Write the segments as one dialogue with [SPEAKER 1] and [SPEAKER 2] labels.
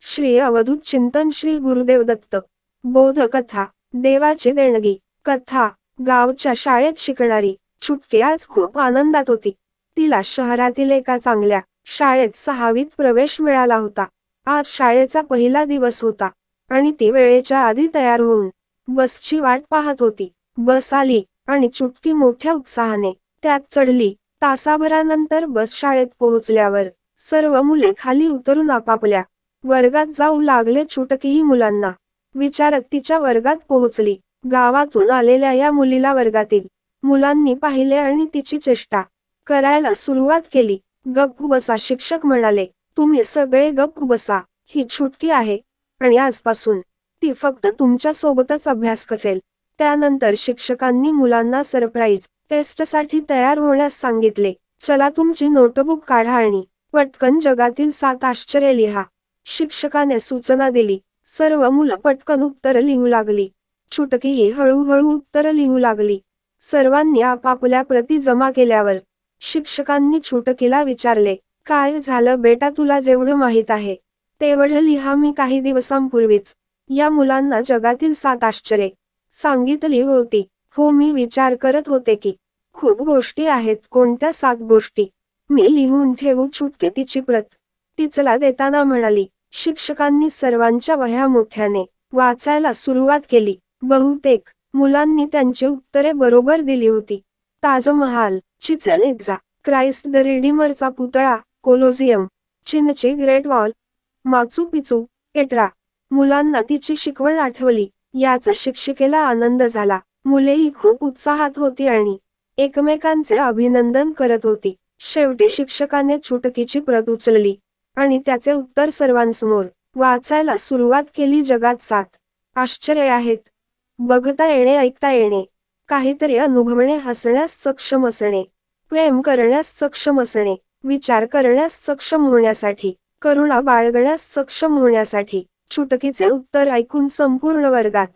[SPEAKER 1] श्री अवधूत चिंतन श्री गुरुदेव दत्त। बोधकथा, देवाची देणगी। कथा, गावच्या शाळेत शिकणारी छुटकी आज खूप आनंदात होती। तिला शहरातील एका चांगल्या शाळेत 6वीत प्रवेश मिळाला होता। आज शाळेचा पहिला दिवस होता आणि ती वेळेच्या आधी तयार होऊन बसची वाट पाहत होती। बस आली आणि छुटकी मोठ्या उत्साहाने त्यात चढली। तासाभरानंतर बस शाळेत पोहोचल्यावर सर्व मुले खाली उतरून आपापल्या वर्गात जाऊ लागले। छुटकीही मुलांना विचारत तिच्या वर्गात पोहोचली। गावातून आलेल्या या मुलीला वर्गातील मुलांनी पाहिले आणि तिची चेष्टा करायला सुरुवात केली। गप्प बसा, शिक्षक म्हणाले, तुम्ही सगळे गप्प बसा, ही छुटकी आहे आणि आजपासून ती फक्त तुमच्या सोबतच अभ्यास करेल। त्यानंतर शिक्षकांनी मुलांना सरप्राईज टेस्टसाठी तयार होण्यास सांगितले। चला तुमची नोटबुक काढा आणि पटकन जगातील 7 आश्चर्ये लिहा। शिक्षकाने सूचना दिली। सर्व मुलं पटकन उत्तर लिहू लागली। छुटकीही हळूहळू उत्तर लिहू लागली। सर्वांनी आपापल्या प्रती जमा केल्यावर शिक्षकांनी छुटकीला विचारले, काय झालं बेटा, तुला जेवढं माहीत आहे तेवढं लिहा। मी काही दिवसांपूर्वीच या मुलांना जगातील 7 आश्चर्ये सांगितली होती। हो, मी विचार करत होते की खूप गोष्टी आहेत। कोणत्या 7 गोष्टी? मी लिहून ठेवू? छुटकी तिची प्रत टीचरला देताना म्हणाली। शिक्षकांनी सर्वांच्या वह्या मोठ्याने वाचायला सुरुवात केली। बहुतेक मुलांनी त्यांची उत्तरे बरोबर दिली होती। Taj Mahal, Chichen Itza, Christ the रिडीमरचा पुतळा, कोलोझियम, चीनचे ग्रेट वॉल, माचू पिचू, एट्रा। मुलांना तिची शिकवण आठवली। याचा शिक्षिकेला आनंद झाला। मुलेही खूप उत्साहात होती आणि एकमेकांचे अभिनंदन करत होती। शेवटी शिक्षकाने छुटकीची प्रत उचलली आणि त्याचे उत्तर सर्वांसमोर वाचायला सुरुवात केली। जगात 7 आश्चर्ये आहेत। बघता येणे, ऐकता येणे, काहीतरी अनुभवणे, हसण्यास सक्षम असणे, प्रेम करण्यास सक्षम असणे, विचार करण्यास सक्षम होण्यासाठी, करुणा बाळगण्यास सक्षम होण्यासाठी। छुटकीचे उत्तर ऐकून संपूर्ण वर्गात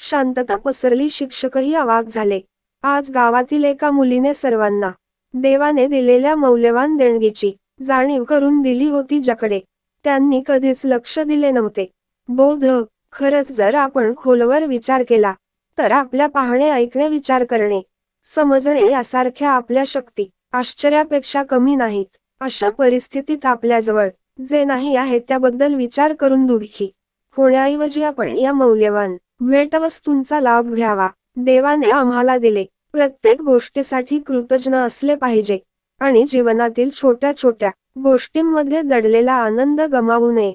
[SPEAKER 1] शांतता पसरली। शिक्षकही अवाक झाले। आज गावातील एका मुलीने सर्वांना देवाने दिलेल्या मौल्यवान देणगीची जाणीव करून दिली होती, ज्याकडे त्यांनी कधीच लक्ष दिले नव्हते। बोध, खरंच जर आपण खोलवर विचार केला तर आपल्या पाहणे, ऐकणे, विचार करणे, समजणे यासारख्या आपल्या शक्ती आश्चर्यापेक्षा कमी नाहीत। अशा परिस्थितीत आपल्याजवळ जे नाही आहे त्याबद्दल विचार करून दुःखी होण्याऐवजी आपण या मौल्यवान भेटवस्तूंचा लाभ घ्यावा। देवाने आम्हाला दिले प्रत्येक गोष्टीसाठी कृतज्ञ असले पाहिजे आणि जीवनातील छोट्या छोट्या गोष्टींमध्ये दडलेला आनंद गमावू नये।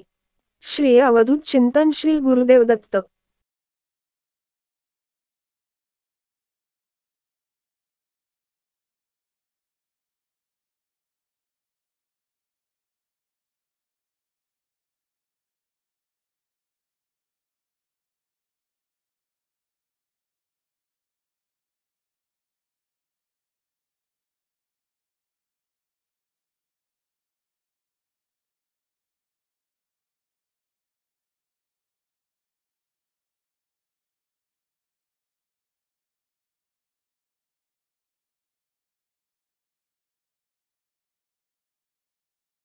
[SPEAKER 1] श्री अवधूत चिंतन श्री गुरुदेव दत्त।